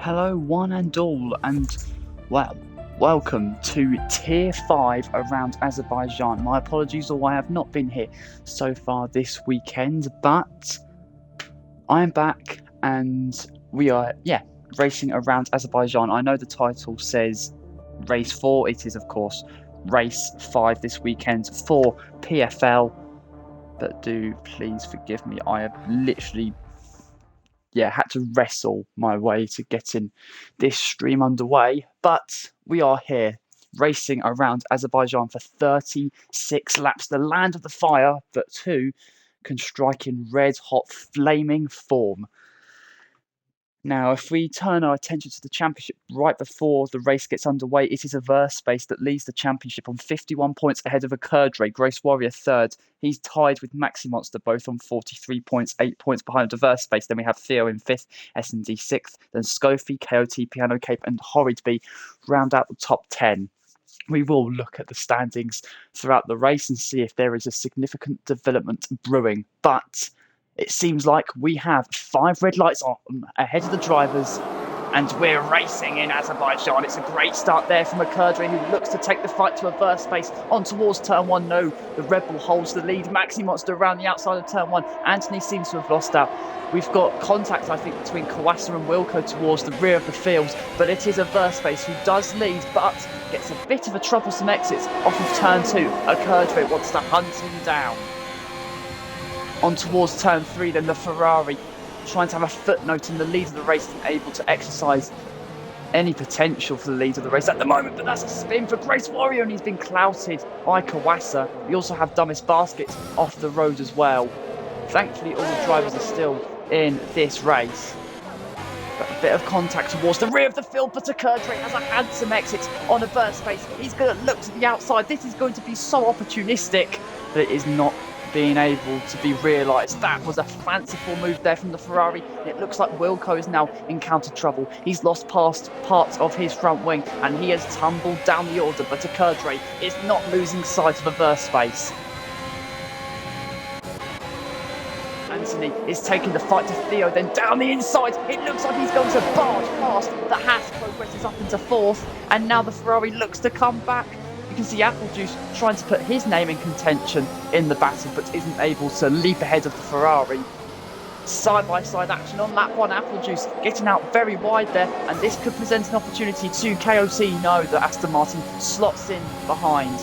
Hello, one and all, and well, welcome to Tier 5 around Azerbaijan. My apologies, or I have not been here so far this weekend, but I am back and we are, racing around Azerbaijan. I know the title says Race 4, it is, of course, Race 5 this weekend for PFL, but do please forgive me, I have literally had to wrestle my way to getting this stream underway. But we are here racing around Azerbaijan for 36 laps. The land of the fire, but two can strike in red hot flaming form. Now, if we turn our attention to the championship right before the race gets underway, it is a verse space that leads the championship on 51 points ahead of a Kurdray, Grace Warrior third. He's tied with Maxi Monster, both on 43 points, 8 points behind the verse space. Then we have Theo in fifth, S&D sixth, then Scofie, KOT, Piano Cape, and Horridby round out the top 10. We will look at the standings throughout the race and see if there is a significant development brewing. But it seems like we have 5 red lights on ahead of the drivers, and we're racing in Azerbaijan. It's a great start there from a Kurdray who looks to take the fight to a verse space on towards turn 1. No, the Red Bull holds the lead. Maxi Monster around the outside of turn 1. Anthony seems to have lost out. We've got contact, I think, between Kawasa and Wilco towards the rear of the fields, but it is a verse space who does lead, but gets a bit of a troublesome exit off of turn 2. A Kurdray wants to hunt him down. On towards turn 3, then the Ferrari trying to have a footnote in the lead of the race, isn't able to exercise any potential for the lead of the race at the moment, but that's a spin for Grace Warrior and he's been clouted by Kawasa. We also have Dumbest Basket off the road as well. Thankfully all the drivers are still in this race. But a bit of contact towards the rear of the field, but a Kurdray has a handsome exit on a burst space. He's going to look to the outside. This is going to be so opportunistic, but it is not being able to be realised. That was a fanciful move there from the Ferrari. It looks like Wilco has now encountered trouble. He's lost past parts of his front wing and he has tumbled down the order, but a Kurdray is not losing sight of a verse space. Anthony is taking the fight to Theo, then down the inside. It looks like he's going to barge past. The Haas progresses up into 4th, and now the Ferrari looks to come back. You can see Apple Juice trying to put his name in contention in the battle, but isn't able to leap ahead of the Ferrari. Side-by-side action on lap 1. Apple Juice getting out very wide there, and this could present an opportunity to KOT. No, that Aston Martin slots in behind.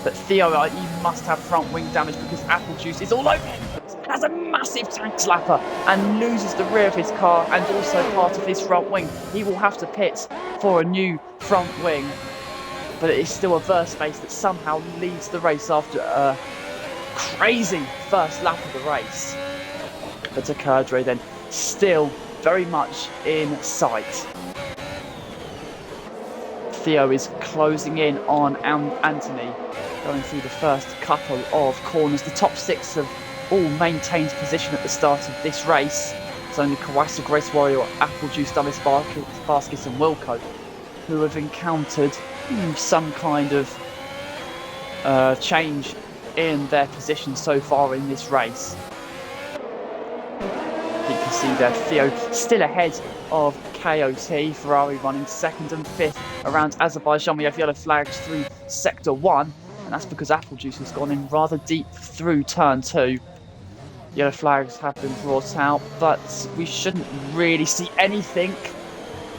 But Theo, he must have front wing damage because Apple Juice is all over him. Has a massive tank slapper and loses the rear of his car and also part of his front wing. He will have to pit for a new front wing. But it is still a verse space that somehow leads the race after a crazy first lap of the race. But a Kurdray then still very much in sight. Theo is closing in on Anthony, going through the first couple of corners. The top 6 have all maintained position at the start of this race. It's only Kawasa, Grace Warrior, Apple Juice, Dumbest Basket and Wilco who have encountered some kind of change in their position so far in this race. You can see there Theo still ahead of KOT, Ferrari running 2nd and 5th around Azerbaijan. We have yellow flags through sector 1, and that's because Apple Juice has gone in rather deep through turn 2. Yellow flags have been brought out, but we shouldn't really see anything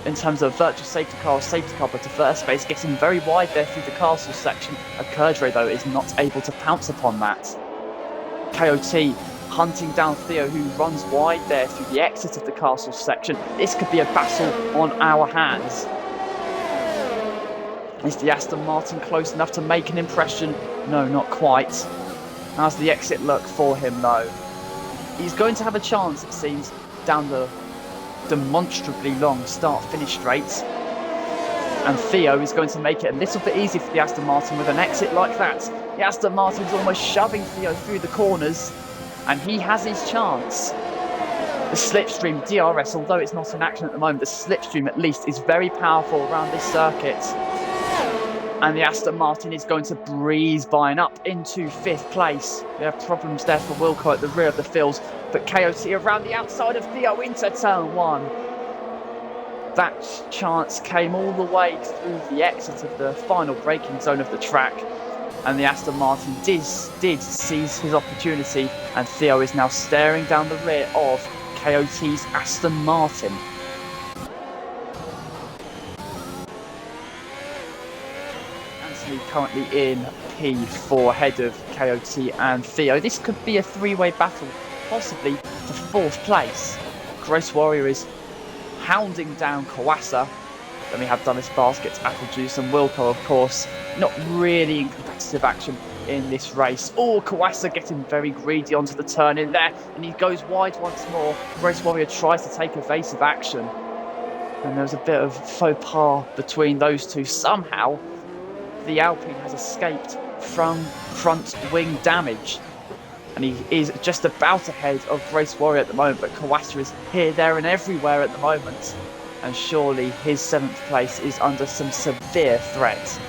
in terms of virtual safety car or safety car, but the first space getting very wide there through the castle section. A Kurdray, though, is not able to pounce upon that. KOT hunting down Theo, who runs wide there through the exit of the castle section. This could be a battle on our hands. Is the Aston Martin close enough to make an impression? No, not quite. How's the exit look for him, though? He's going to have a chance, it seems, down the demonstrably long start-finish straight. And Theo is going to make it a little bit easy for the Aston Martin with an exit like that. The Aston Martin's almost shoving Theo through the corners, and he has his chance. The slipstream DRS, although it's not in action at the moment, the slipstream at least is very powerful around this circuit. And the Aston Martin is going to breeze by and up into 5th place. We have problems there for Wilco at the rear of the field, but KOT around the outside of Theo into turn 1. that chance came all the way through the exit of the final braking zone of the track, and the Aston Martin did seize his opportunity, and Theo is now staring down the rear of KOT's Aston Martin. Anthony currently in P4 ahead of KOT and Theo. This could be a three-way battle, possibly for fourth place. Grace Warrior is hounding down Kawasa. Then we have Dunnis Baskets, Apple Juice and Wilco, of course, not really in competitive action in this race. Oh, Kawasa getting very greedy onto the turn in there, and he goes wide once more. Grace Warrior tries to take evasive action, and there's a bit of faux pas between those two. Somehow, the Alpine has escaped from front wing damage, and he is just about ahead of Grace Warrior at the moment, but Kawasa is here, there and everywhere at the moment, and surely his 7th place is under some severe threat.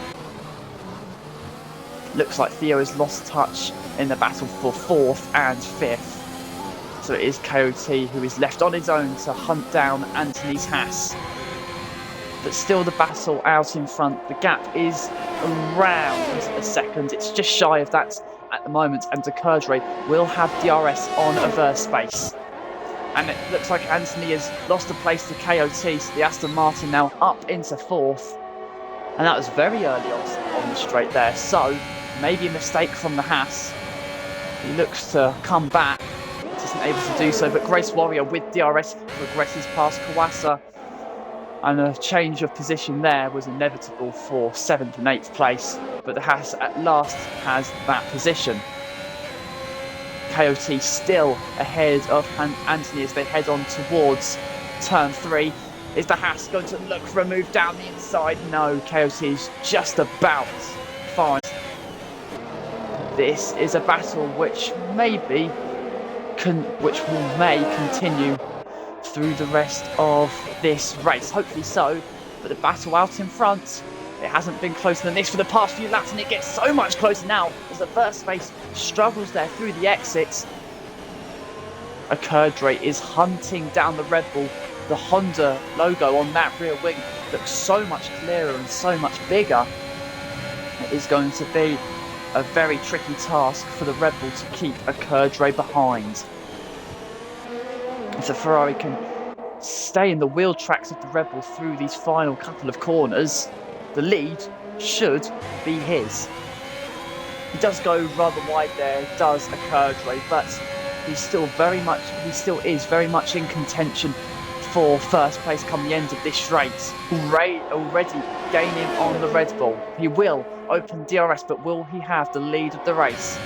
Looks like Theo has lost touch in the battle for 4th and 5th, so it is KOT who is left on his own to hunt down Anthony's Haas. But still the battle out in front. The gap is around a second. It's just shy of that at the moment, and De Kerdre will have DRS on averse space. And it looks like Anthony has lost a place to KOT, so the Aston Martin now up into 4th. And that was very early on the straight there, so maybe a mistake from the Haas. He looks to come back, isn't able to do so, but Grace Warrior with DRS progresses past Kawasa. And a change of position there was inevitable for 7th and 8th place, but the Haas at last has that position. KOT still ahead of Anthony as they head on towards turn 3. Is the Haas going to look for a move down the inside? No, KOT is just about fine. This is a battle which may continue through the rest of this race. Hopefully so, but the battle out in front, it hasn't been closer than this for the past few laps, and it gets so much closer now as the first space struggles there through the exits. De Kerdre is hunting down the Red Bull. The Honda logo on that rear wing looks so much clearer and so much bigger. It is going to be a very tricky task for the Red Bull to keep De Kerdre behind. If the Ferrari can stay in the wheel tracks of the Red Bull through these final couple of corners, the lead should be his. He does go rather wide there, does De Kerdre, but he still is very much in contention for first place come the end of this race. Already gaining on the Red Bull. He will open DRS, but will he have the lead of the race?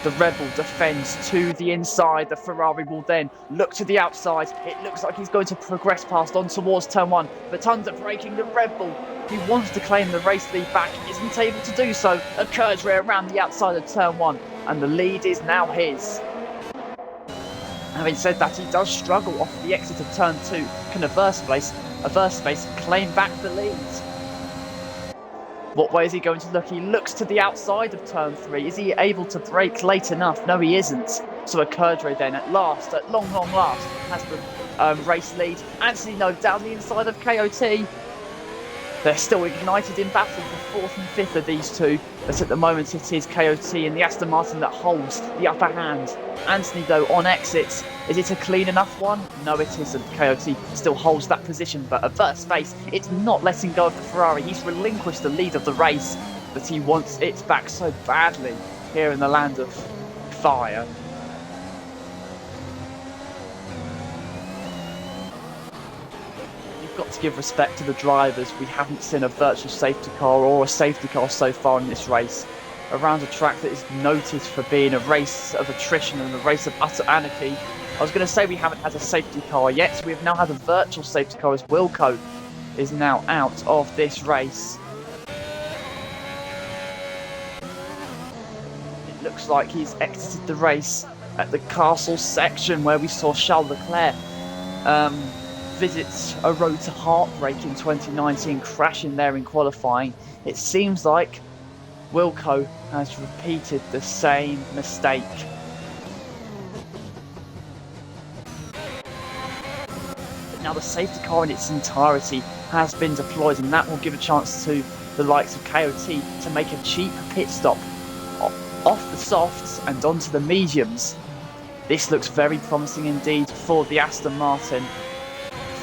The Red Bull defends to the inside. The Ferrari will then look to the outside. It looks like he's going to progress past on towards turn 1. But tons of braking. The Red Bull, he wants to claim the race lead back. He isn't able to do so. De Kerdre around the outside of turn 1. And the lead is now his. Having said that, he does struggle off the exit of turn 2. Can averse space, claim back the lead. What way is he going to look? He looks to the outside of turn 3. Is he able to brake late enough? No, he isn't. So De Kerdre then at last, at long last, has the race lead. Anthony, no, down the inside of KOT. They're still ignited in battle for 4th and 5th of these two. But at the moment it is KOT and the Aston Martin that holds the upper hand. Anthony, though, on exits. Is it a clean enough one? No, it isn't. KOT still holds that position, but at first space, it's not letting go of the Ferrari. He's relinquished the lead of the race, but he wants it back so badly here in the land of fire. You've got to give respect to the drivers. We haven't seen a virtual safety car or a safety car so far in this race. Around a track that is noted for being a race of attrition and a race of utter anarchy. I was going to say we haven't had a safety car yet. We have now had a virtual safety car as Wilco is now out of this race. It looks like he's exited the race at the castle section where we saw Charles Leclerc visit a road to heartbreak in 2019, crashing there in qualifying. It seems like Wilco has repeated the same mistake. Now the safety car in its entirety has been deployed, and that will give a chance to the likes of KOT to make a cheap pit stop off the softs and onto the mediums. This looks very promising indeed for the Aston Martin.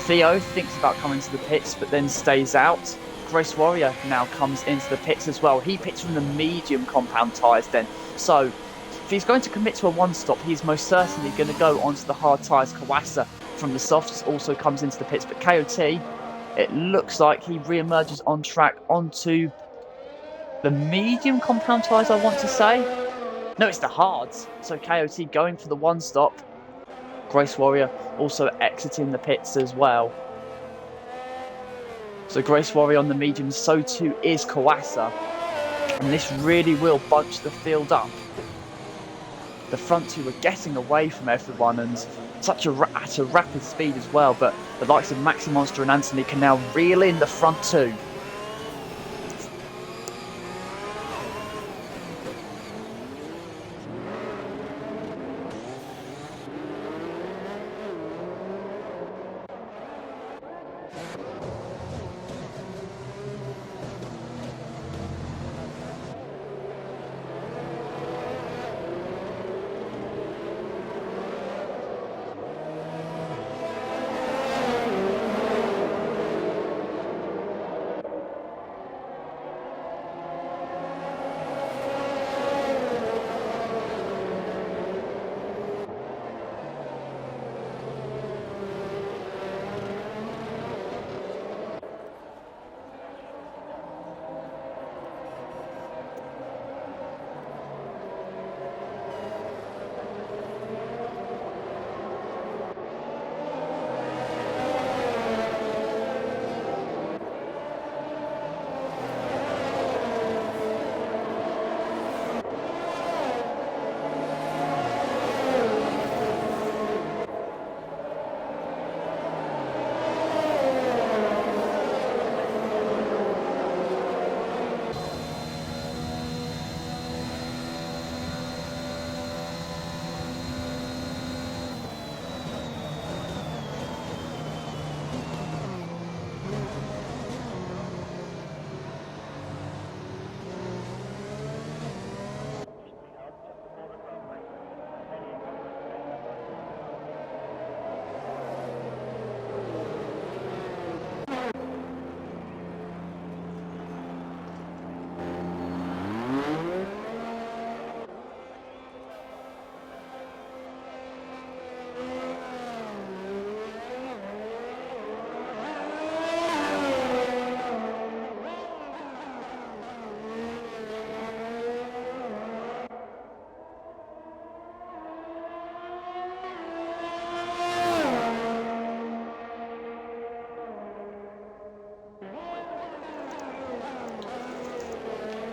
Theo thinks about coming to the pits but then stays out. Grace Warrior now comes into the pits as well. He pits from the medium compound tyres then. So if he's going to commit to a one stop, he's most certainly going to go onto the hard tyres. Kawasa from the softs also comes into the pits, but KOT, it looks like he re-emerges on track onto the medium compound tyres, I want to say. No, it's the hards. So KOT going for the one stop. Grace Warrior also exiting the pits as well. So Grace Warrior on the mediums, so too is Kawasa. And this really will bunch the field up. The front two were getting away from everyone and at a rapid speed as well, but the likes of Maxi Monster and Anthony can now reel in the front two.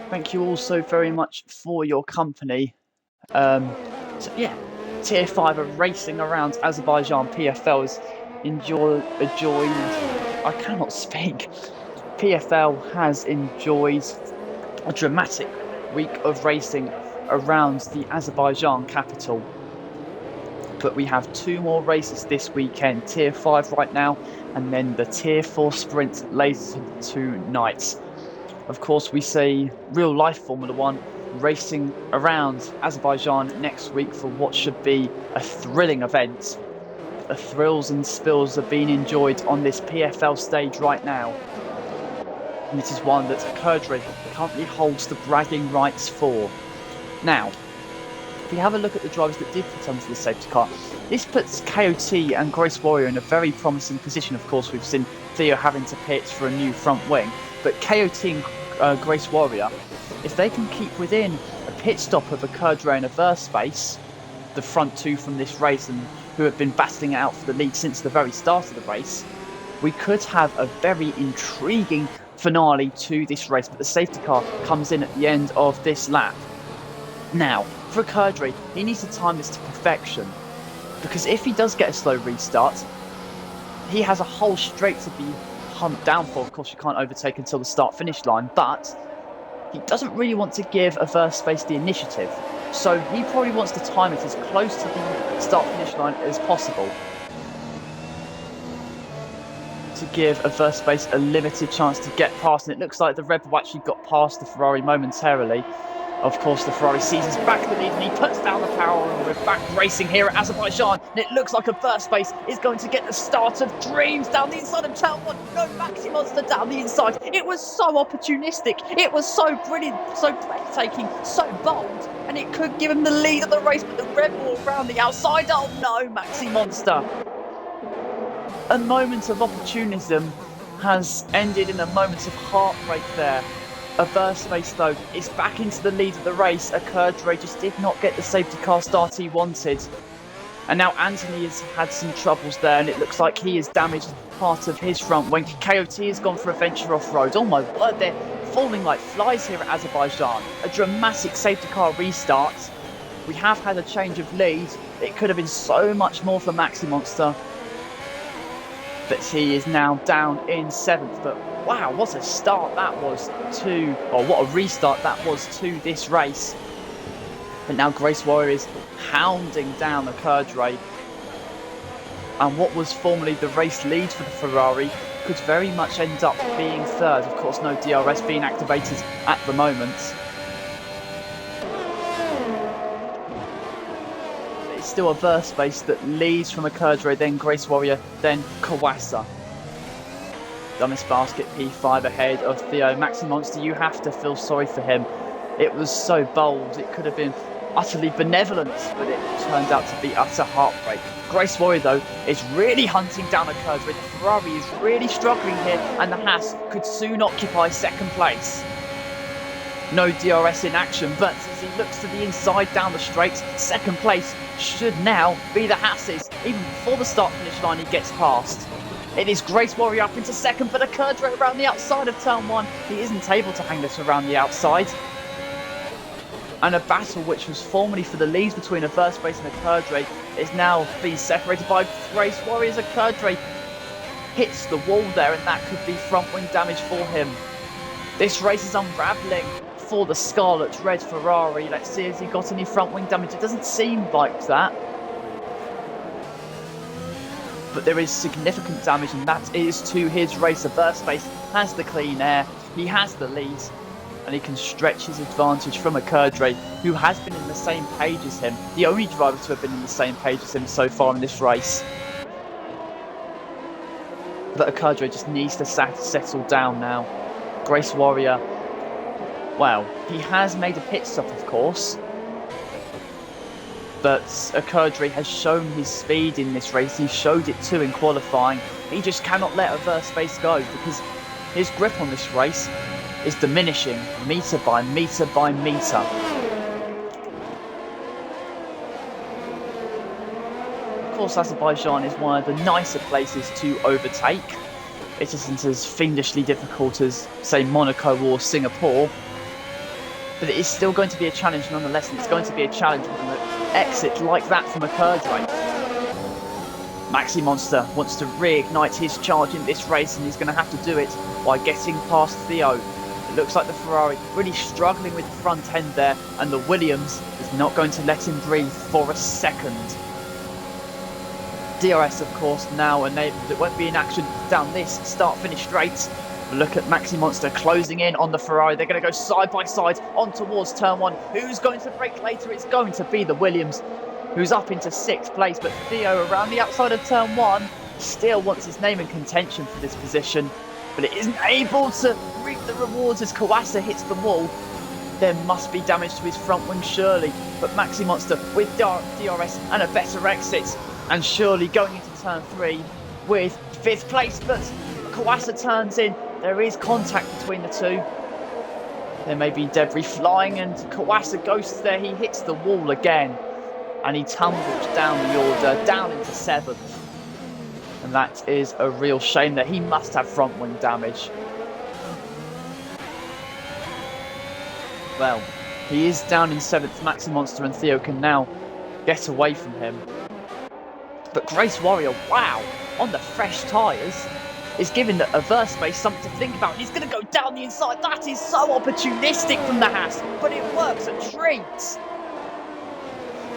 Thank you all so very much for your company. So yeah, Tier 5 are racing around Azerbaijan. PFL is enjoyed. I cannot speak. PFL has enjoyed a dramatic week of racing around the Azerbaijan capital. But we have two more races this weekend, Tier 5 right now, and then the Tier 4 sprint later tonight. Of course, we see real-life Formula 1 racing around Azerbaijan next week for what should be a thrilling event. The thrills and spills are being enjoyed on this PFL stage right now. And this is one that Kurdri currently holds the bragging rights for. Now, if we have a look at the drivers that did put onto the safety car, this puts KOT and Grace Warrior in a very promising position. Of course, we've seen Theo having to pit for a new front wing. But KOT and Grace Warrior, if they can keep within a pit stop of a Kurdre and a Verspace, the front two from this race and who have been battling it out for the lead since the very start of the race, we could have a very intriguing finale to this race. But the safety car comes in at the end of this lap. Now, for Kurdre, he needs to time this to perfection, because if he does get a slow restart, he has a whole straight to be humped down for. Of course, you can't overtake until the start-finish line, but he doesn't really want to give a Verspace the initiative, so he probably wants to time it as close to the start-finish line as possible. to give Azerbaijan a limited chance to get past, and it looks like the Red Bull actually got past the Ferrari momentarily. Of course, the Ferrari seizes back the lead and he puts down the power, and we're back racing here at Azerbaijan. And it looks like Azerbaijan is going to get the start of dreams down the inside of turn one. No, Maxi Monster down the inside. It was so opportunistic. It was so brilliant, so breathtaking, so bold. And it could give him the lead of the race, but the Red Bull around the outside. Oh no, Maxi Monster. A moment of opportunism has ended in a moment of heartbreak there. Azerbaijan, though, is back into the lead of the race. Akerdre just did not get the safety car start he wanted. And now Anthony has had some troubles there, and it looks like he has damaged part of his front wing. KOT has gone for a venture off-road. Oh my word, they're falling like flies here at Azerbaijan. A dramatic safety car restart. We have had a change of lead. It could have been so much more for Maxi Monster. But he is now down in 7th. But wow, what a start that was what a restart that was to this race. But now Grace Warrior is hounding down Akerdre. And what was formerly the race lead for the Ferrari could very much end up being 3rd. Of course, no DRS being activated at the moment. It's still Azerbaijan that leads from Akerdre, then Grace Warrior, then Kawasa. Dumbest Basket P5 ahead of Theo. Maxi Monster, you have to feel sorry for him. It was so bold. It could have been utterly benevolent, but it turned out to be utter heartbreak. Grace Warrior, though, is really hunting down Akerdre. The Ferrari is really struggling here, and the Haas could soon occupy 2nd place. No DRS in action, but as he looks to the inside down the straight, 2nd place should now be the Haas's. Even before the start-finish line, he gets past. It is Grace Warrior up into 2nd, but Akerdre around the outside of turn 1. He isn't able to hang this around the outside. And a battle which was formerly for the leads between Azerbaijan and Akerdre is now being separated by Grace Warrior as Akerdre hits the wall there, and that could be front wing damage for him. This race is unravelling for the Scarlet Red Ferrari. Let's see if he got any front wing damage. It doesn't seem like that. But there is significant damage, and that is to his race. Azerbaijan has the clean air, he has the lead, and he can stretch his advantage from Akerdre, who has been in the same page as him, the only driver to have been in the same page as him so far in this race. But Akerdre just needs to settle down now. Grace Warrior, well, he has made a pit stop, of course, but Akerdre has shown his speed in this race. He showed it too in qualifying. He just cannot let Azerbaijan go, because his grip on this race is diminishing metre by metre by metre. Of course, Azerbaijan is one of the nicer places to overtake. It isn't as fiendishly difficult as, say, Monaco or Singapore. But it is still going to be a challenge nonetheless, and it's going to be a challenge with an exit like that from Akerdre. Maxi Monster wants to reignite his charge in this race, and he's going to have to do it by getting past Theo. It looks like the Ferrari really struggling with the front end there, and the Williams is not going to let him breathe for a second. DRS, of course, now enabled. It won't be in action down this start-finish straight. Look at Maxi Monster closing in on the Ferrari. They're going to go side by side on towards turn 1. Who's going to break later? It's going to be the Williams, who's up into 6th place. But Theo around the outside of turn 1 still wants his name in contention for this position, but it isn't able to reap the rewards as Kawasa hits the wall. There must be damage to his front wing, surely. But Maxi Monster with DRS and a better exit, and surely going into turn 3 with 5th place. But Kawasa turns in. There is contact between the two. There may be debris flying, and Kawasa ghosts there. He hits the wall again, and he tumbles down the order, down into 7th. And that is a real shame that he must have front wing damage. Well, he is down in 7th, Maxi Monster, and Theo can now get away from him. But Grace Warrior, wow, on the fresh tyres, is giving the Azerbaijan something to think about. He's going to go down the inside. That is so opportunistic from the Haas, but it works a treat.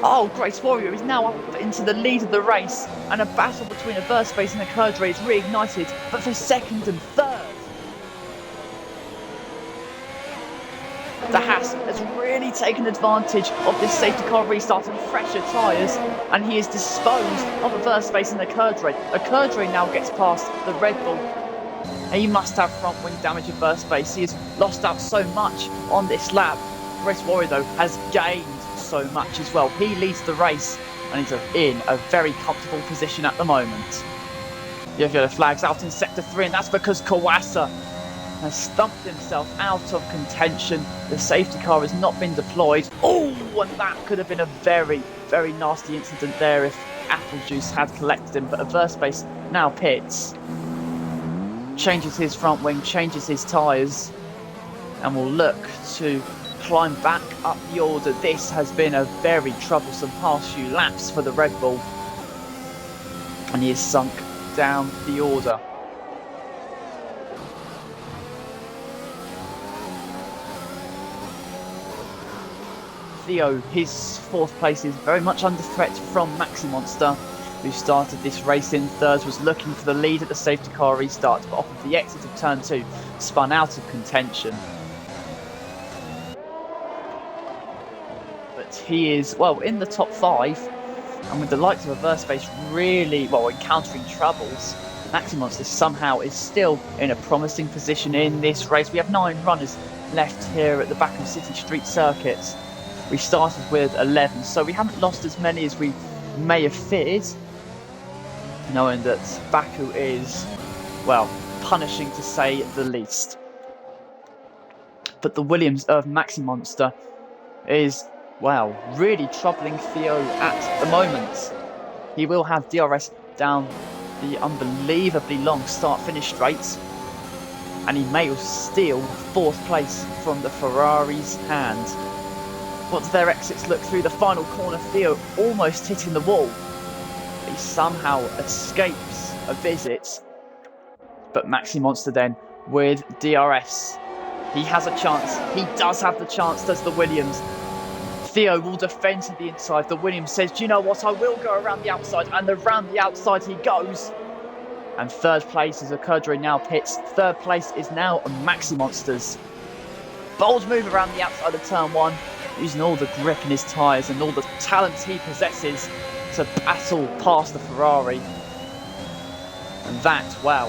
Oh, Grace Warrior is now up into the lead of the race, and a battle between a burst space and a Curdray is reignited, but for second and third. The Haas has really taken advantage of this safety car restart and fresher tyres, and he is disposed of a burst space in the Curdray. A Curdray now gets past the Red Bull. He must have front wing damage and burst space. He has lost out so much on this lap. Grace Warrior, though, has gained so much as well. He leads the race and is in a very comfortable position at the moment. The yellow flags out in sector 3, and that's because Kawasa has stumped himself out of contention. The safety car has not been deployed. Oh, and that could have been a very, very nasty incident there if Apple Juice had collected him. But a burst space now pits, changes his front wing, changes his tyres, and will look to climb back up the order. This has been a very troublesome past few laps for the Red Bull, and he is sunk down the order. Theo, his fourth place is very much under threat from Maxi Monster, who started this race in third, was looking for the lead at the safety car restart, but off of the exit of turn 2, spun out of contention. But he is, well, in the top 5, and with the likes of a burst space really, well, encountering troubles, Maxi Monster somehow is still in a promising position in this race. We have 9 runners left here at the Baku City Street Circuit. We started with 11, so we haven't lost as many as we may have feared, knowing that Baku is, well, punishing to say the least. But the Williams of Maxi Monster is, well, really troubling Theo at the moment. He will have DRS down the unbelievably long start-finish straight, and he may steal 4th place from the Ferrari's hand. Once their exits look through the final corner, Theo almost hitting the wall. He somehow escapes a visit, but Maxi Monster then with DRS. He has a chance. He does have the chance, does the Williams. Theo will defend to the inside. The Williams says, do you know what, I will go around the outside, and around the outside he goes. And third place is a Curdray now pits. Third place is now a Maxi Monster's. Bold move around the outside of turn 1. Using all the grip in his tyres and all the talent he possesses to battle past the Ferrari. And that, well,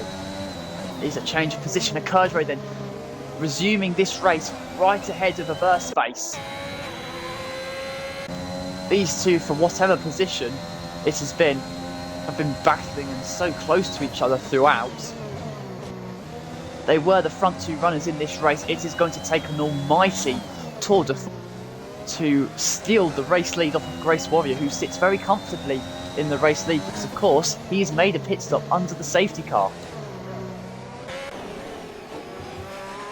is a change of position. A Curdray then resuming this race right ahead of a burst space. These two, for whatever position it has been, have been battling and so close to each other throughout. They were the front 2 runners in this race. It is going to take an almighty tour de force to steal the race lead off of Grace Warrior, who sits very comfortably in the race lead because, of course, he's made a pit stop under the safety car.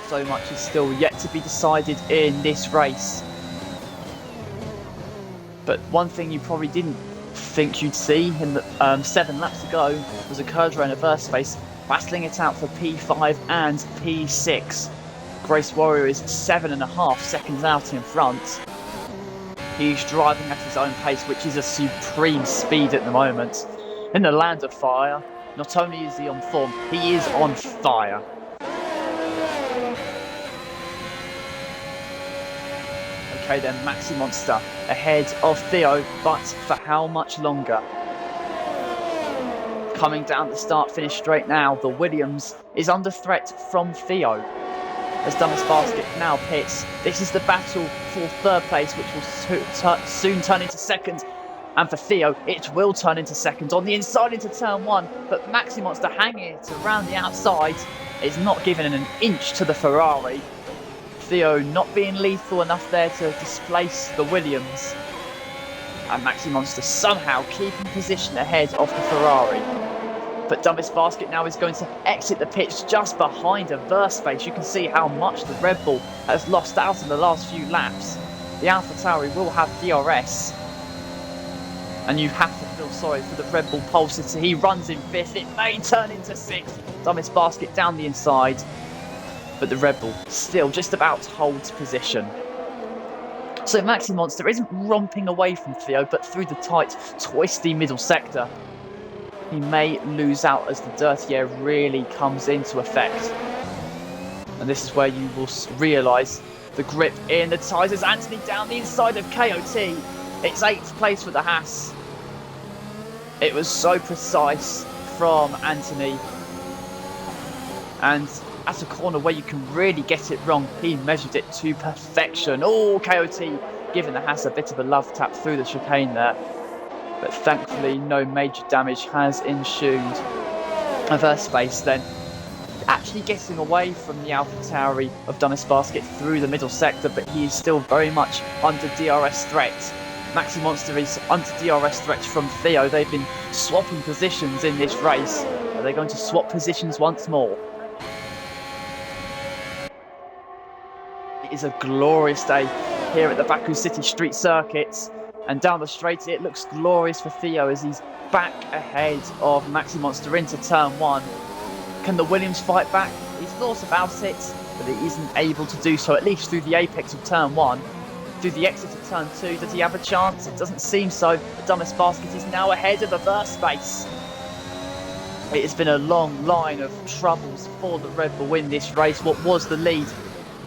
So much is still yet to be decided in this race. But one thing you probably didn't think you'd see in the 7 laps ago was a Curdray and a burst space battling it out for P5 and P6. Grace Warrior is 7.5 seconds out in front. He's driving at his own pace, which is a supreme speed at the moment. In the land of fire, not only is he on form, he is on fire. Okay then, Maxi Monster ahead of Theo, but for how much longer? Coming down the start-finish straight now, the Williams is under threat from Theo. As Dumbest Basket now pits, this is the battle for third place, which will soon turn into second. And for Theo, it will turn into second on the inside into turn 1. But Maxi Monster hanging it around the outside is not giving an inch to the Ferrari. Theo not being lethal enough there to displace the Williams. And Maxi Monster somehow keeping position ahead of the Ferrari. But Dumbest Basket now is going to exit the pitch just behind a burst space. You can see how much the Red Bull has lost out in the last few laps. The AlphaTauri will have DRS. And you have to feel sorry for the Red Bull pole sitter. He runs in 5th. It may turn into 6th. Dumbest Basket down the inside. But the Red Bull still just about holds position. So Maxi Monster isn't romping away from Theo, but through the tight, twisty middle sector. He may lose out as the dirty air really comes into effect. And this is where you will realise the grip in the tyres as Anthony down the inside of KOT. It's 8th place for the Haas. It was so precise from Anthony. And at a corner where you can really get it wrong, he measured it to perfection. Oh, KOT giving the Haas a bit of a love tap through the chicane there. But thankfully, no major damage has ensued. A first space then, actually getting away from the AlphaTauri of Dunnes Basket through the middle sector, but he is still very much under DRS threat. Maxi Monster is under DRS threat from Theo. They've been swapping positions in this race. Are they going to swap positions once more? It is a glorious day here at the Baku City Street Circuit. And down the straight, it looks glorious for Theo as he's back ahead of Maxi Monster into turn 1. Can the Williams fight back? He's thought about it, but he isn't able to do so, at least through the apex of turn 1. Through the exit of turn 2, does he have a chance? It doesn't seem so. The Dunnes Basket is now ahead of the first space. It has been a long line of troubles for the Red Bull in this race. What was the lead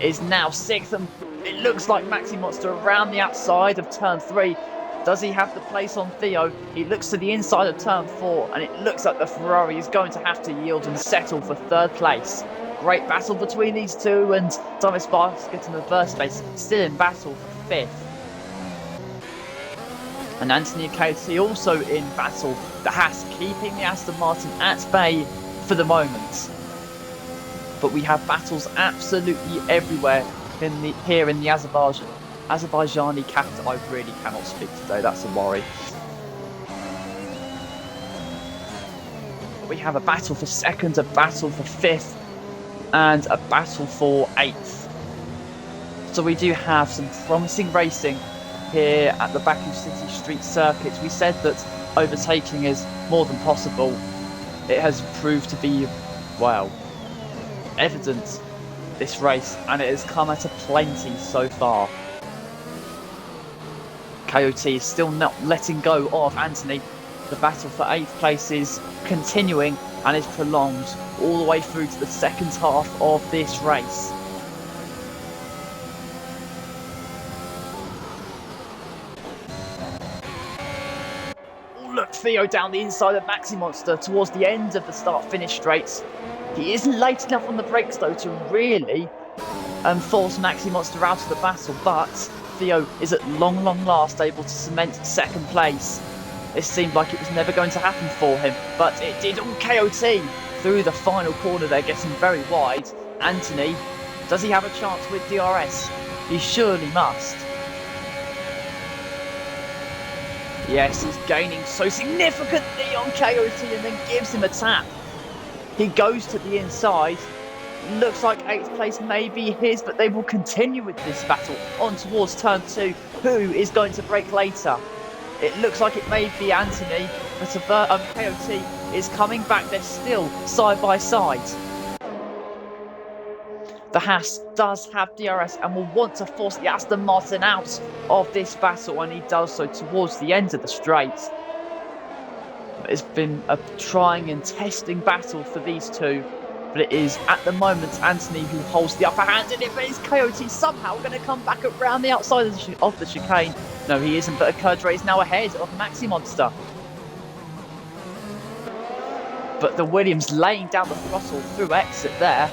is now 6th, and it looks like Maxi Monster around the outside of turn 3. Does he have the place on Theo? He looks to the inside of turn 4, and it looks like the Ferrari is going to have to yield and settle for 3rd place. Great battle between these two, and Dunnes Basket in the first space still in battle for 5th. And Anthony and KOT also in battle. The Haas keeping the Aston Martin at bay for the moment. But we have battles absolutely everywhere here in the Azerbaijani capital. I really cannot speak today, that's a worry. We have a battle for 2nd, a battle for 5th, and a battle for 8th. So we do have some promising racing here at the Baku City Street Circuit. We said that overtaking is more than possible. It has proved to be, well, evident this race, and it has come at a plenty so far. KOT is still not letting go of Anthony. The battle for 8th place is continuing and is prolonged all the way through to the second half of this race. Oh, look, Theo down the inside of Maxi Monster towards the end of the start-finish straight. He isn't late enough on the brakes though to really force Maxi Monster out of the battle, but Theo is at long last able to cement 2nd place. It seemed like it was never going to happen for him, but it did. On KOT through the final corner there, getting very wide. Anthony, does he have a chance with DRS? He surely must. Yes, he's gaining so significantly on KOT and then gives him a tap. He goes to the inside. Looks like 8th place may be his, but they will continue with this battle on towards turn 2. Who is going to break later? It looks like it may be Anthony, but KOT is coming back. They're still side by side. The Haas does have DRS and will want to force the Aston Martin out of this battle, and he does so towards the end of the straight. It's been a trying and testing battle for these two, but it is at the moment Anthony who holds the upper hand, and it is KOT somehow going to come back around the outside of the chicane. No, he isn't, but Akerdre is now ahead of Maxi Monster. But the Williams laying down the throttle through exit there.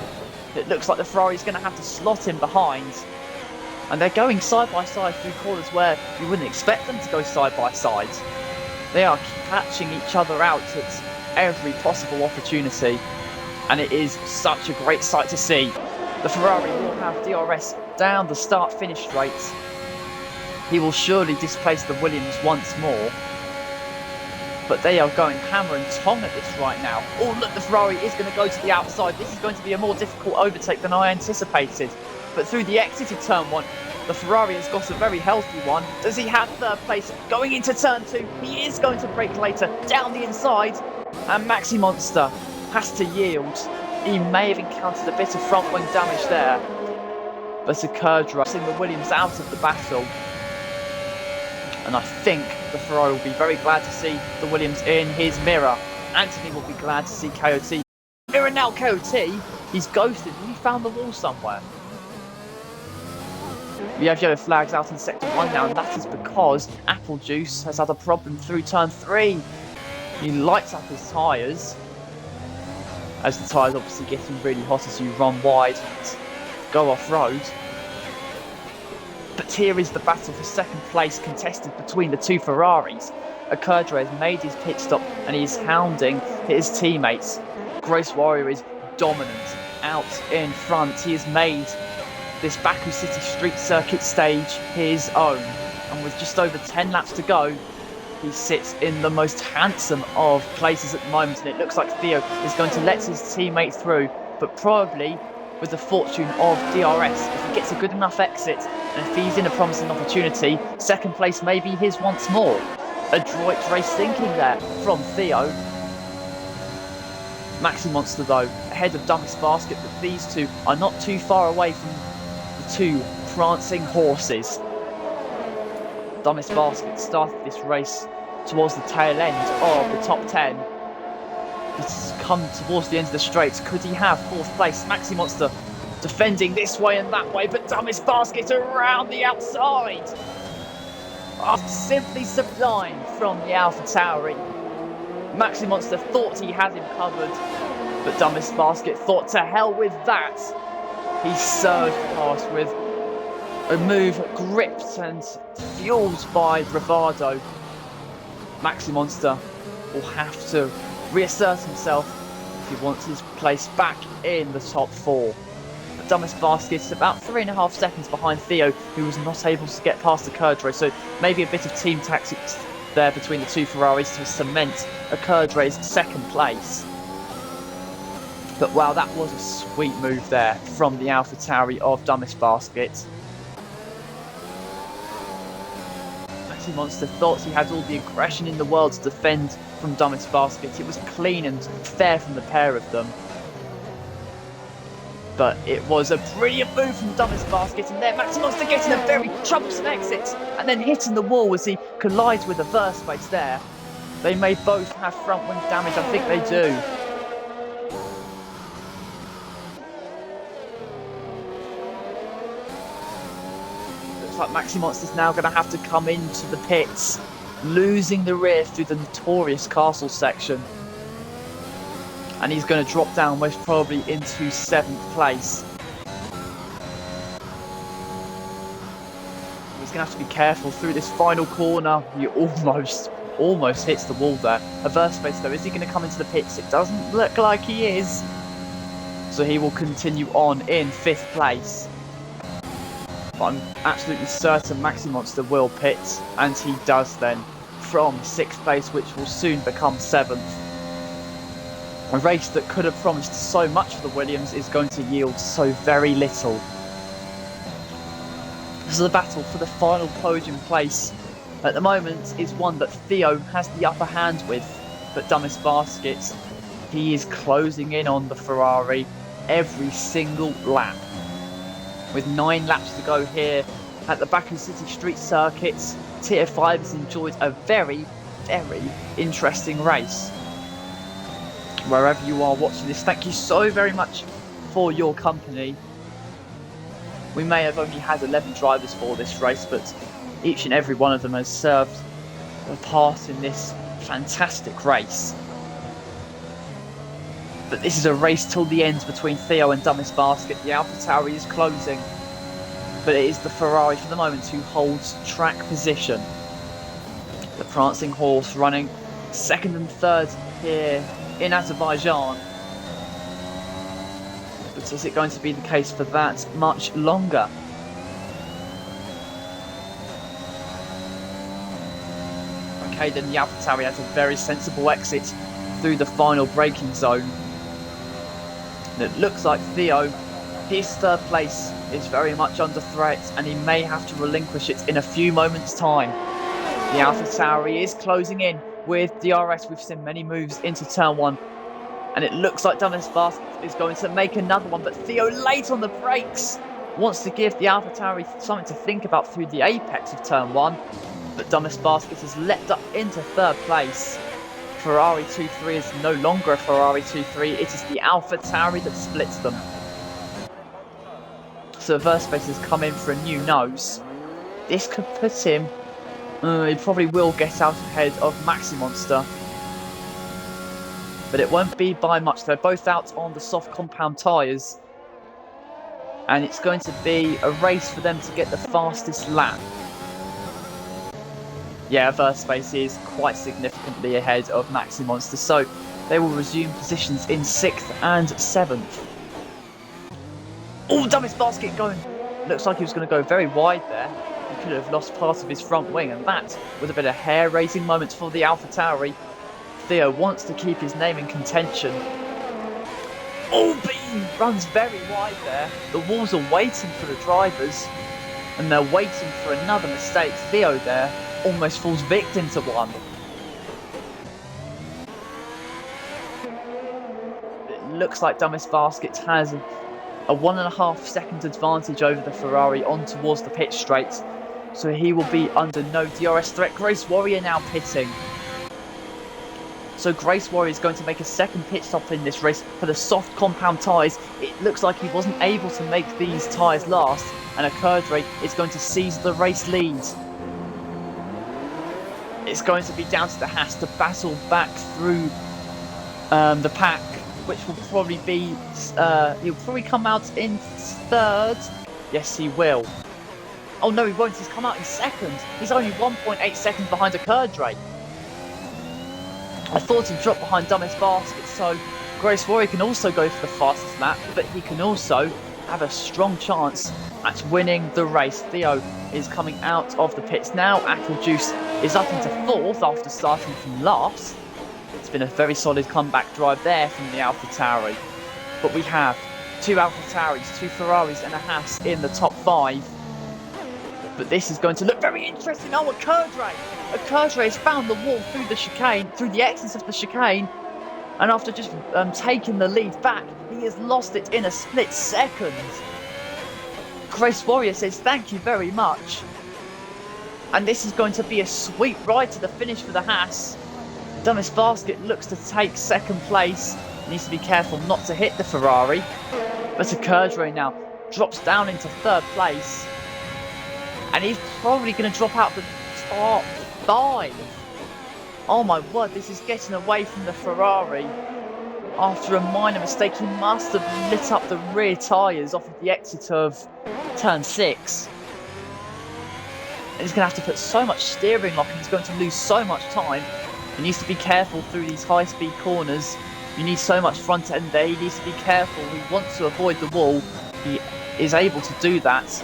It looks like the Ferrari is going to have to slot in behind. And they're going side by side through corners where you wouldn't expect them to go side by side. They are catching each other out at every possible opportunity. And it is such a great sight to see. The Ferrari will have DRS down the start-finish straight. He will surely displace the Williams once more. But they are going hammer and tong at this right now. Oh, look, the Ferrari is going to go to the outside. This is going to be a more difficult overtake than I anticipated. But through the exit of turn 1, the Ferrari has got a very healthy one. Does he have 3rd place? Going into turn 2, he is going to brake later down the inside. And Maxi Monster has to yield. He may have encountered a bit of front wing damage there. But Akerdre sending the Williams out of the battle. And I think the Ferrari will be very glad to see the Williams in his mirror. Anthony will be glad to see KOT. Mirror now, KOT. He's ghosted. He found the wall somewhere. We have yellow flags out in Sector 1 now, and that is because Apple Juice has had a problem through Turn 3. He lights up his tyres, as the tyres obviously getting really hot as you run wide and go off-road. But here is the battle for second place contested between the two Ferraris. Akerdre has made his pit stop and he's hounding his teammates. Gross Warrior is dominant out in front. He has made this Baku City Street Circuit stage his own. And with just over 10 laps to go, he sits in the most handsome of places at the moment. And it looks like Theo is going to let his teammate through, but probably with the fortune of DRS. If he gets a good enough exit and if he's in a promising opportunity, second place may be his once more. Adroit race thinking there from Theo. Maxi Monster though, ahead of Dumbest Basket, but these two are not too far away from the two prancing horses. Dumbest Basket started this race towards the tail end of the top 10. It's come towards the end of the straight. Could he have fourth place? Maxi Monster defending this way and that way, but Dumbest Basket around the outside. Oh, simply sublime from the AlphaTauri. Maxi Monster thought he had him covered, but Dumbest Basket thought to hell with that. He surged past with a move gripped and fueled by bravado. Maxi Monster will have to reassert himself if he wants his place back in the top 4. But Dumbest Basket is about 3.5 seconds behind Theo, who was not able to get past the Akerdre, so maybe a bit of team tactics there between the two Ferraris to cement Akerdre's second place. But wow, that was a sweet move there from the AlphaTauri of Dumbest Basket. Maxi Monster thought he had all the aggression in the world to defend from Dumbest Basket. It was clean and fair from the pair of them. But it was a brilliant move from Dumbest Basket, and there Maxi Monster getting a very troublesome exit and then hitting the wall as he collides with a verse space there. They may both have front wing damage, I think they do. Like Maxi Monster's now going to have to come into the pits, losing the rear through the notorious castle section, and he's going to drop down most probably into 7th place. He's going to have to be careful through this final corner. He almost hits the wall there. A verse space though, is he going to come into the pits? It doesn't look like he is, so he will continue on in 5th place. But I'm absolutely certain Maxi Monster will pit, and he does then, from 6th place, which will soon become 7th. A race that could have promised so much for the Williams is going to yield so very little. So the battle for the final podium place at the moment is one that Theo has the upper hand with, but Dumbest Basket, he is closing in on the Ferrari every single lap. With 9 laps to go here at the Baku City Street Circuit, Tier 5 has enjoyed a very, very interesting race. Wherever you are watching this, thank you so very much for your company. We may have only had 11 drivers for this race, but each and every one of them has served a part in this fantastic race. But this is a race till the end between Theo and Dumbest Basket. The AlphaTauri is closing, but it is the Ferrari for the moment who holds track position. The prancing horse running 2nd and 3rd here in Azerbaijan. But is it going to be the case for that much longer? Okay, then the AlphaTauri has a very sensible exit through the final braking zone. And it looks like Theo, his 3rd place is very much under threat, and he may have to relinquish it in a few moments' time. The AlphaTauri is closing in with DRS. We've seen many moves into turn 1, and it looks like Dumbest Basket is going to make another one, but Theo late on the brakes wants to give the AlphaTauri something to think about through the apex of turn 1. But Dumbest Basket has leapt up into third place. Ferrari 2-3 is no longer a Ferrari 2-3, it is the AlphaTauri that splits them. So Verspace has come in for a new nose. This could put him, he probably will get out ahead of Maximonster. But it won't be by much, they're both out on the soft compound tyres. And it's going to be a race for them to get the fastest lap. Yeah, Verspace is quite significantly ahead of Maximonster, so they will resume positions in 6th and 7th. Oh, Dumbest Basket going. Looks like he was going to go very wide there. He could have lost part of his front wing, and that would have been a hair-raising moment for the AlphaTauri. Theo wants to keep his name in contention. Oh, but he runs very wide there. The walls are waiting for the drivers, and they're waiting for another mistake. Theo there almost falls victim to one. It looks like Dumbest Basket has a 1.5 second advantage over the Ferrari on towards the pit straight. So he will be under no DRS threat. Grace Warrior now pitting. So Grace Warrior is going to make a second pit stop in this race for the soft compound tyres. It looks like he wasn't able to make these tyres last, and a Curdray is going to seize the race lead. It's going to be down to the Haas to battle back through the pack, which will probably be, he'll probably come out in 3rd. Yes, he will. Oh no, he won't, he's come out in 2nd. He's only 1.8 seconds behind a Curdray. I thought he dropped behind Dumbest Basket, so Grace Warrior can also go for the fastest lap, but he can also have a strong chance at winning the race. Theo is coming out of the pits now. Applejuice is up into 4th after starting from last. It's been a very solid comeback drive there from the AlphaTauri. But we have 2 AlphaTauris, 2 Ferraris and a Haas in the top 5. But this is going to look very interesting. Oh, a Curdray! A Curdray has found the wall through the chicane, through the exits of the chicane. And after just taking the lead back, he has lost it in a split second. Grace Warrior says thank you very much. And this is going to be a sweet ride to the finish for the Haas. Dumbest Basket looks to take 2nd place. Needs to be careful not to hit the Ferrari. But a Curdray now drops down into 3rd place. And he's probably going to drop out the top 5. Oh my word, this is getting away from the Ferrari. After a minor mistake, he must have lit up the rear tyres off of the exit of turn 6. And he's going to have to put so much steering lock and he's going to lose so much time. He needs to be careful through these high-speed corners. You need so much front end there. He needs to be careful. He wants to avoid the wall. He is able to do that.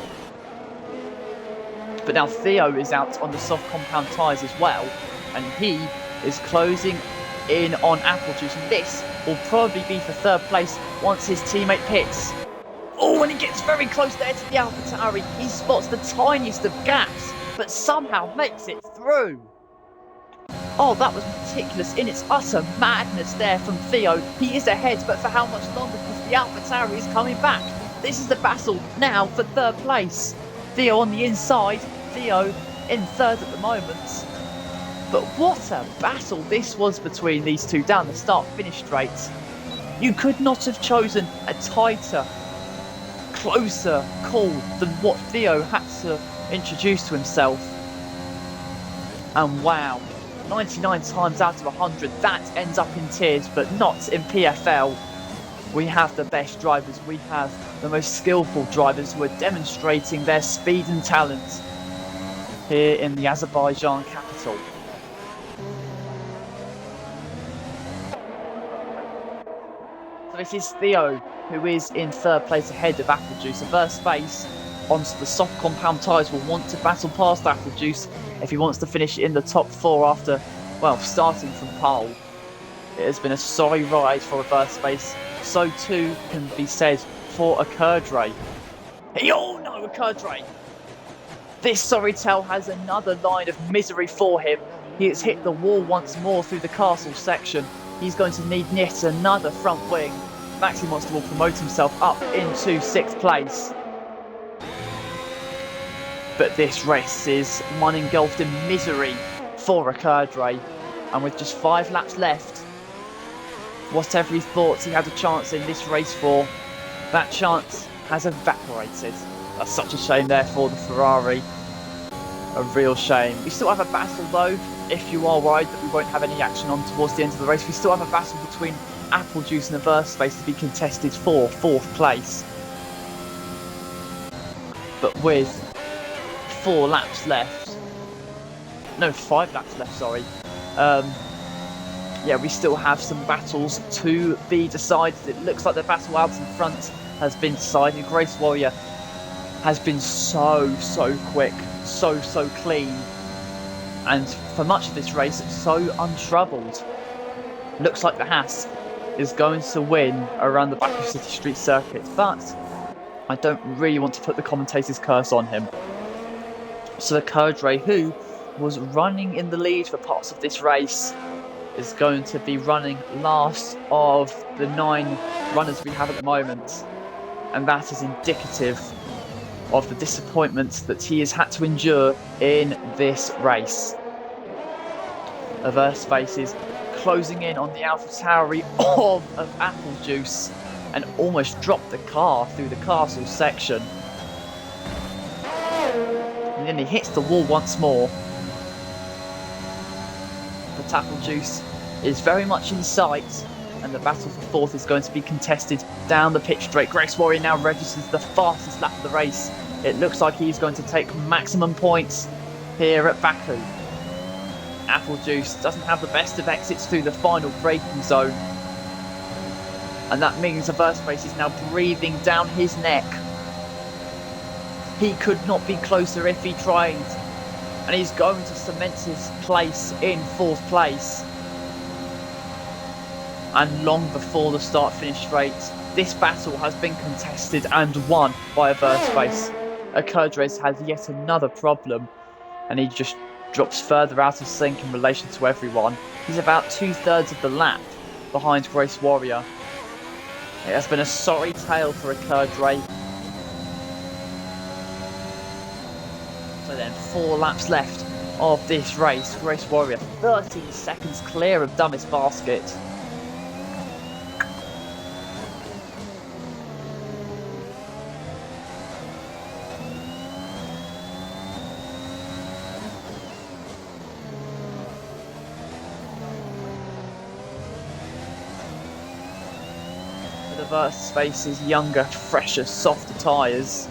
But now Theo is out on the soft compound tyres as well. And he is closing in on Applejuice. And this will probably be for 3rd place once his teammate pits. Oh, and he gets very close there to the AlphaTauri. He spots the tiniest of gaps, but somehow makes it through. Oh, that was meticulous in its utter madness there from Theo. He is ahead, but for how much longer? Because the AlphaTauri is coming back. This is the battle now for 3rd place. Theo on the inside, Theo in 3rd at the moment. But what a battle this was between these two down the start-finish straight. You could not have chosen a tighter, closer call than what Theo had to introduce to himself. And wow, 99 times out of 100 that ends up in tears, but not in PFL. We have the best drivers, we have the most skillful drivers who are demonstrating their speed and talent here in the Azerbaijan capital. So this is Theo, who is in 3rd place ahead of Applejuice. A Verspace onto the soft compound tyres will want to battle past Applejuice if he wants to finish in the top 4 after, well, starting from pole. It has been a sorry ride for a Verspace. So too can be said for a Curdray. Oh no, a Curdray! This sorry tale has another line of misery for him. He has hit the wall once more through the castle section. He's going to need yet another front wing. Maximonster will promote himself up into 6th place. But this race is one engulfed in misery for Ricciardo, and with just 5 laps left, whatever he thought he had a chance in this race for, that chance has evaporated. That's such a shame there for the Ferrari. A real shame. We still have a battle though, if you are worried that we won't have any action on towards the end of the race. We still have a battle between Apple Juice and Azerbaijan to be contested for 4th place. But with 4 laps left, no, 5 laps left, sorry. Yeah, we still have some battles to be decided. It looks like the battle out in front has been decided. Grace Warrior has been so quick, so clean, and for much of this race, so untroubled. Looks like the Haas is going to win around the Baku City Street circuit, but I don't really want to put the commentator's curse on him. So Ricciardo, who was running in the lead for parts of this race, is going to be running last of the 9 runners we have at the moment, and that is indicative of the disappointment that he has had to endure in this race. Azerbaijan is closing in on the AlphaTauri of Apple Juice and almost dropped the car through the castle section. And then he hits the wall once more. But Apple Juice is very much in sight, and the battle for 4th is going to be contested down the pitch straight. Grace Warrior now registers the fastest lap of the race. It looks like he's going to take maximum points here at Baku. Apple Juice doesn't have the best of exits through the final braking zone, and that means Azerbaijan is now breathing down his neck. He could not be closer if he tried, and he's going to cement his place in 4th place. And long before the start-finish straight, this battle has been contested and won by Azerbaijan. Ricciardo has yet another problem, and he just drops further out of sync in relation to everyone. He's about 2/3 of the lap behind Grace Warrior. It has been a sorry tale for Ricciardo. So then 4 laps left of this race. Grace Warrior 13 seconds clear of dumbest basket. Azerbaijan's younger, fresher, softer tyres.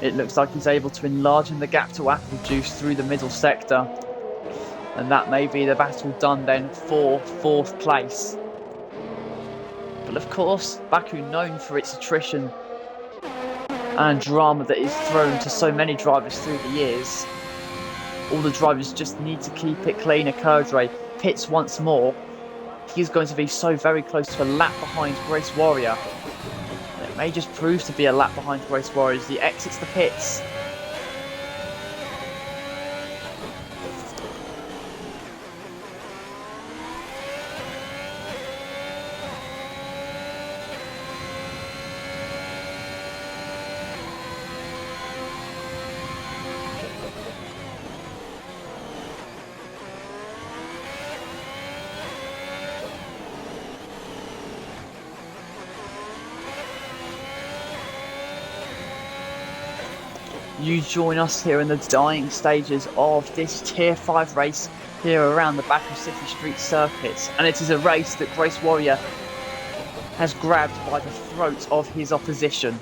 It looks like he's able to enlarge the gap to Apple Juice through the middle sector. And that may be the battle done then for 4th place. But of course, Baku, known for its attrition and drama that is thrown to so many drivers through the years. All the drivers just need to keep it clean. Ricciardo pits once more. He's going to be so very close to a lap behind Grace Warrior. It may just prove to be a lap behind Grace Warrior as he exits the pits. You join us here in the dying stages of this Tier 5 race here around the Baku City Street circuit, and it is a race that Grace Warrior has grabbed by the throat of his opposition.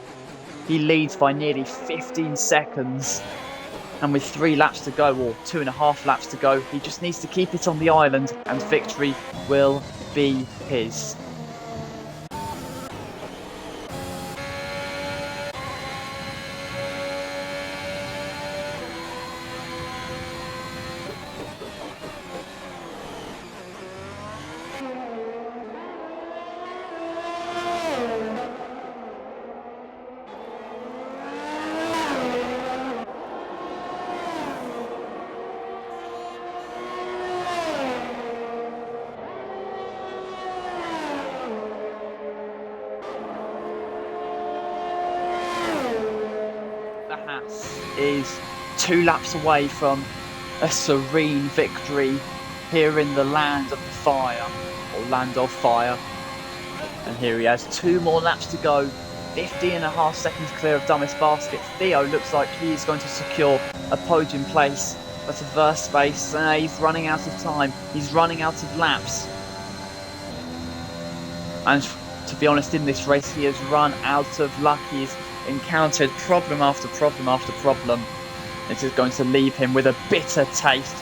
He leads by nearly 15 seconds, and with 3 laps to go, or 2.5 laps to go, he just needs to keep it on the island and victory will be his. Is 2 laps away from a serene victory here in the land of the fire, or land of fire. And here he has 2 more laps to go, 50.5 seconds clear of dumbest basket. Theo looks like he is going to secure a podium place, but a verse space, he's running out of time, he's running out of laps. And to be honest, in this race, he has run out of luck. He's encountered problem after problem after problem. It is going to leave him with a bitter taste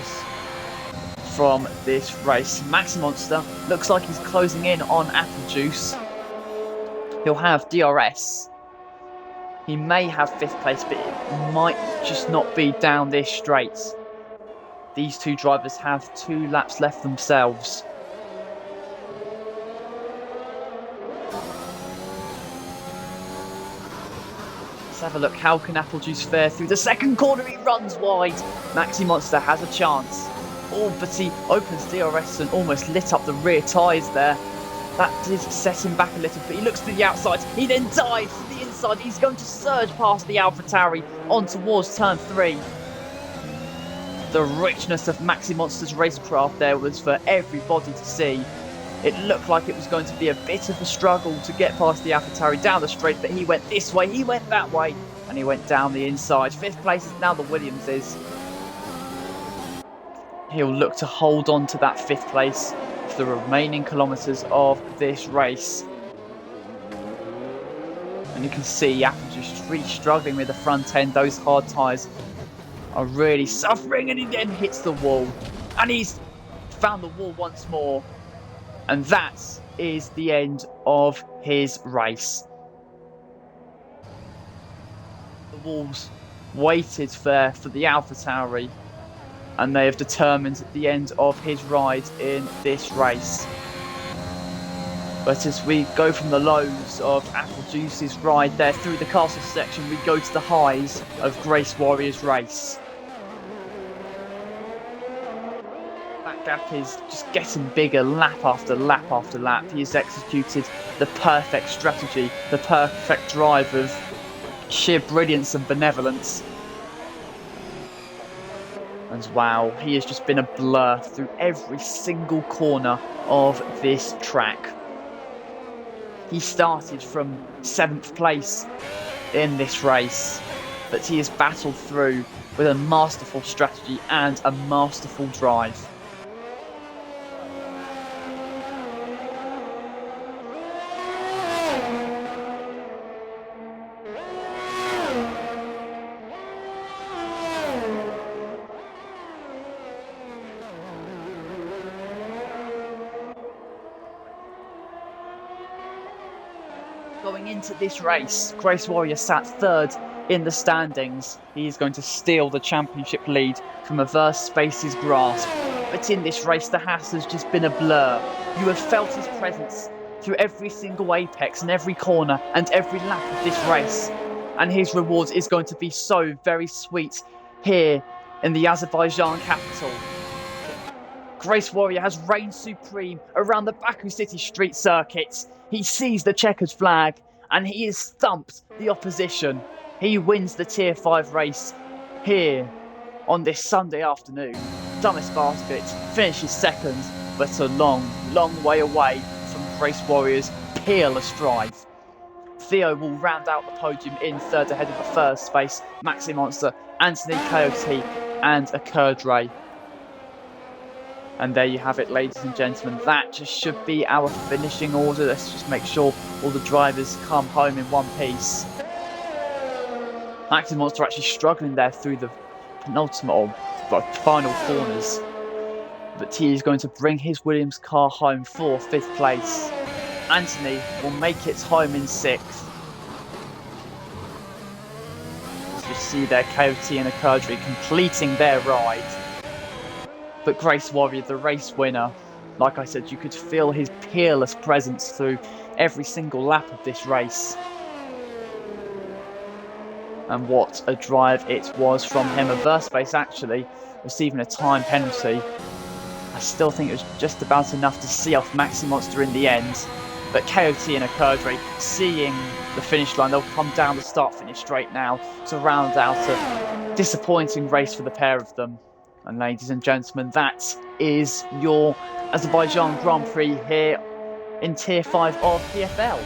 from this race. Maxi Monster looks like he's closing in on Apple Juice. He'll have DRS. He may have 5th place, but it might just not be down this straight. These 2 drivers have 2 laps left themselves. Let's have a look. How can Apple Juice fare through the second corner? He runs wide. Maxi Monster has a chance. Oh, but he opens DRS and almost lit up the rear tyres there. That did set him back a little bit. He looks to the outside. He then dives to the inside. He's going to surge past the AlphaTauri on towards turn 3. The richness of Maxi Monster's racecraft there was for everybody to see. It looked like it was going to be a bit of a struggle to get past the AlphaTauri down the straight, but he went this way, he went that way, and he went down the inside. 5th place is now the Williamses. He'll look to hold on to that 5th place for the remaining kilometres of this race. And you can see Apple just really struggling with the front end. Those hard tyres are really suffering, and he then hits the wall. And he's found the wall once more. And that is the end of his race. The walls waited for the AlphaTauri, and they have determined the end of his ride in this race. But as we go from the lows of Apple Juice's ride there through the castle section, we go to the highs of Grace Warrior's race. That gap is just getting bigger lap after lap after lap. He has executed the perfect strategy, the perfect drive of sheer brilliance and benevolence. And wow, he has just been a blur through every single corner of this track. He started from 7th place in this race, but he has battled through with a masterful strategy and a masterful drive. Going into this race, Grace Warrior sat 3rd in the standings. He is going to steal the championship lead from Averse Space's grasp. But in this race, the Haas has just been a blur. You have felt his presence through every single apex and every corner and every lap of this race. And his reward is going to be so very sweet here in the Azerbaijan capital. Grace Warrior has reigned supreme around the Baku City street circuit. He sees the checkered flag and he has stumped the opposition. He wins the Tier 5 race here on this Sunday afternoon. Dumbest Basket finishes 2nd, but a long, long way away from Grace Warrior's peerless drive. Theo will round out the podium in 3rd ahead of the 1st space. Maxi Monster, Anthony Coyote and a Kurdray. And there you have it, ladies and gentlemen. That just should be our finishing order. Let's just make sure all the drivers come home in one piece. Maxi Monster actually struggling there through the penultimate or final corners. But he is going to bring his Williams car home for 5th place. Anthony will make it home in 6th. As you see there, Coyote and Akurdri completing their ride. But Grace Warrior, the race winner, like I said, you could feel his peerless presence through every single lap of this race. And what a drive it was from him. Averse Space actually receiving a time penalty. I still think it was just about enough to see off Maxi Monster in the end. But KOT and Akurdre, seeing the finish line, they'll come down the start-finish straight now to round out a disappointing race for the pair of them. And ladies and gentlemen, that is your Azerbaijan Grand Prix here in Tier 5 of PFL.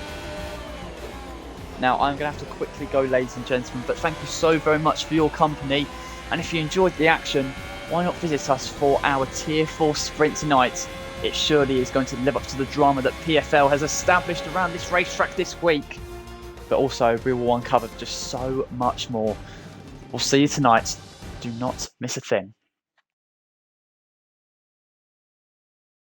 Now, I'm going to have to quickly go, ladies and gentlemen, but thank you so very much for your company. And if you enjoyed the action, why not visit us for our Tier 4 sprint tonight? It surely is going to live up to the drama that PFL has established around this racetrack this week. But also, we will uncover just so much more. We'll see you tonight. Do not miss a thing.